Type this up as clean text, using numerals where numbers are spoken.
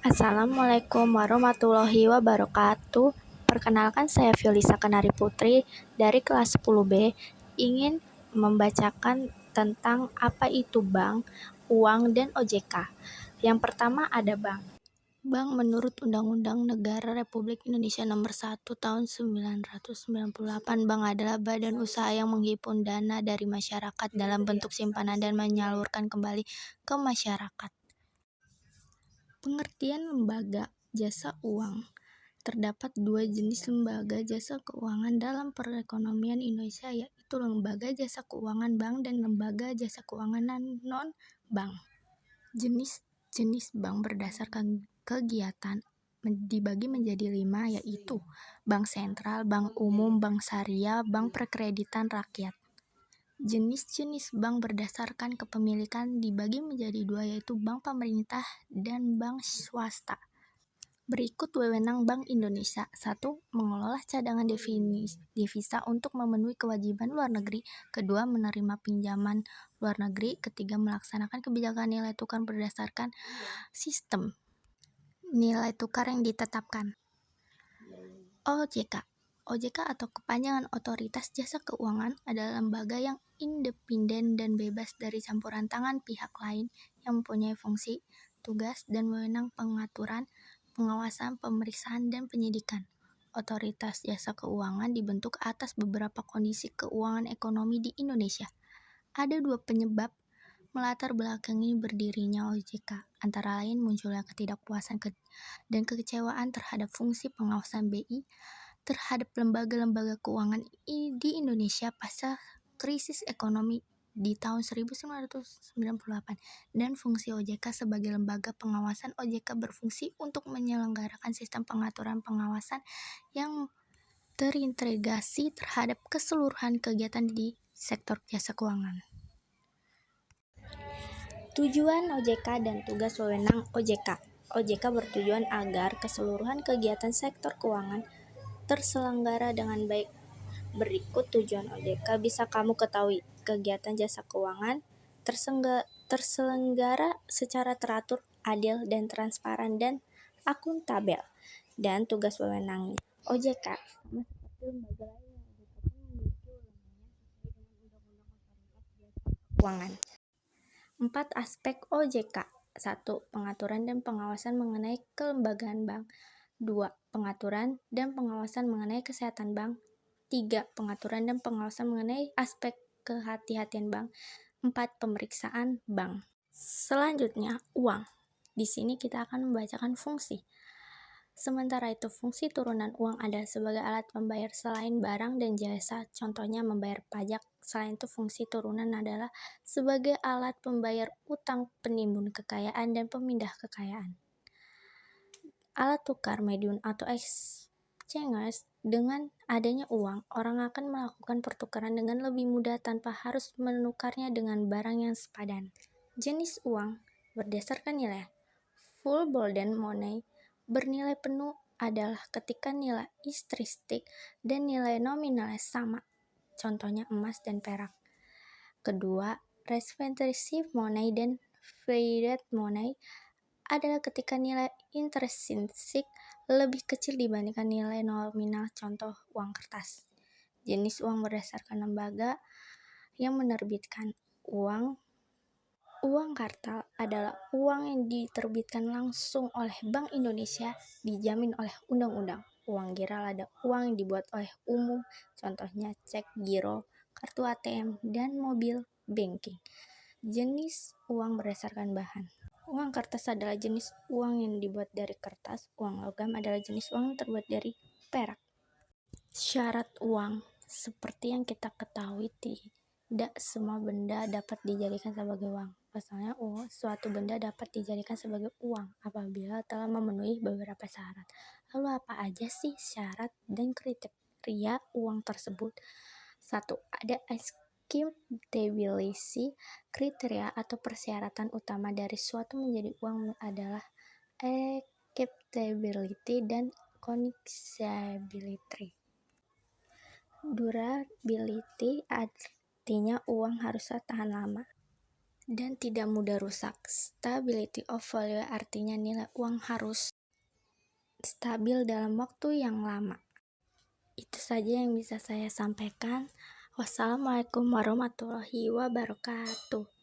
Assalamualaikum warahmatullahi wabarakatuh. Perkenalkan, saya Violisa Kenari Putri dari kelas 10B, ingin membacakan tentang apa itu bank, uang, dan OJK. Yang pertama ada bank. Bank menurut Undang-Undang Negara Republik Indonesia Nomor 1 Tahun 1998, bank adalah badan usaha yang menghimpun dana dari masyarakat dalam bentuk simpanan dan menyalurkan kembali ke masyarakat. Pengertian lembaga jasa uang. Terdapat dua jenis lembaga jasa keuangan dalam perekonomian Indonesia, yaitu lembaga jasa keuangan bank dan lembaga jasa keuangan non-bank. Jenis bank berdasarkan kegiatan dibagi menjadi 5, yaitu bank sentral, bank umum, bank syariah, bank perkreditan rakyat. Jenis-jenis bank berdasarkan kepemilikan dibagi menjadi 2, yaitu bank pemerintah dan bank swasta. Berikut wewenang Bank Indonesia. 1. Mengelola cadangan devisa untuk memenuhi kewajiban luar negeri. 2. Menerima pinjaman luar negeri. 3. Melaksanakan kebijakan nilai tukar berdasarkan sistem nilai tukar yang ditetapkan. OJK. OJK atau kepanjangan Otoritas Jasa Keuangan adalah lembaga yang independen dan bebas dari campuran tangan pihak lain, yang mempunyai fungsi, tugas, dan wewenang pengaturan, pengawasan, pemeriksaan, dan penyidikan. Otoritas Jasa Keuangan dibentuk atas beberapa kondisi keuangan ekonomi di Indonesia. Ada 2 penyebab melatar belakangi berdirinya OJK, antara lain munculnya ketidakpuasan dan kekecewaan terhadap fungsi pengawasan BI terhadap lembaga-lembaga keuangan di Indonesia pasca krisis ekonomi di tahun 1998, dan fungsi OJK sebagai lembaga pengawasan. OJK berfungsi untuk menyelenggarakan sistem pengaturan pengawasan yang terintegrasi terhadap keseluruhan kegiatan di sektor jasa keuangan. Tujuan OJK dan tugas wewenang OJK. OJK bertujuan agar keseluruhan kegiatan sektor keuangan terselenggara dengan baik. Berikut tujuan OJK bisa kamu ketahui. Kegiatan jasa keuangan terselenggara secara teratur, adil, dan transparan, dan akuntabel. Dan tugas wewenang OJK sama seperti lembaga lain, OJK pun memiliki wewenangnya sesuai dengan Undang-Undang Otoritas Jasa Keuangan. 4 aspek OJK. 1. Pengaturan dan pengawasan mengenai kelembagaan bank. 2. Pengaturan dan pengawasan mengenai kesehatan bank. 3. Pengaturan dan pengawasan mengenai aspek kehati-hatian bank. 4. Pemeriksaan bank. Selanjutnya, uang. Di sini kita akan membacakan fungsi. Sementara itu, fungsi turunan uang adalah sebagai alat pembayar selain barang dan jasa, contohnya membayar pajak. Selain itu, fungsi turunan adalah sebagai alat pembayar utang, penimbun kekayaan, dan pemindah kekayaan. Alat tukar, medium atau exchange. Dengan adanya uang, orang akan melakukan pertukaran dengan lebih mudah tanpa harus menukarnya dengan barang yang sepadan. Jenis uang berdasarkan nilai. Full golden money bernilai penuh adalah ketika nilai intrinsiknya dan nilai nominalnya sama, contohnya emas dan perak. Kedua, representative money dan fiat money adalah ketika nilai intrinsik lebih kecil dibandingkan nilai nominal, contoh uang kertas. Jenis uang berdasarkan lembaga yang menerbitkan uang. Uang kartal adalah uang yang diterbitkan langsung oleh Bank Indonesia, dijamin oleh undang-undang. Uang giral ada uang yang dibuat oleh umum, contohnya cek, giro, kartu ATM, dan mobil banking. Jenis uang berdasarkan bahan. Uang kertas adalah jenis uang yang dibuat dari kertas. Uang logam adalah jenis uang yang terbuat dari perak. Syarat uang. Seperti yang kita ketahui, tidak semua benda dapat dijadikan sebagai uang. Pasalnya, suatu benda dapat dijadikan sebagai uang apabila telah memenuhi beberapa syarat. Lalu apa aja sih syarat dan kriteria uang tersebut? 1. Ada acceptability. Kriteria atau persyaratan utama dari suatu menjadi uang adalah acceptability dan connectability. Durability artinya uang harus tahan lama. dan tidak mudah rusak. Stability of value artinya nilai uang harus stabil dalam waktu yang lama. Itu saja yang bisa saya sampaikan. Wassalamualaikum warahmatullahi wabarakatuh.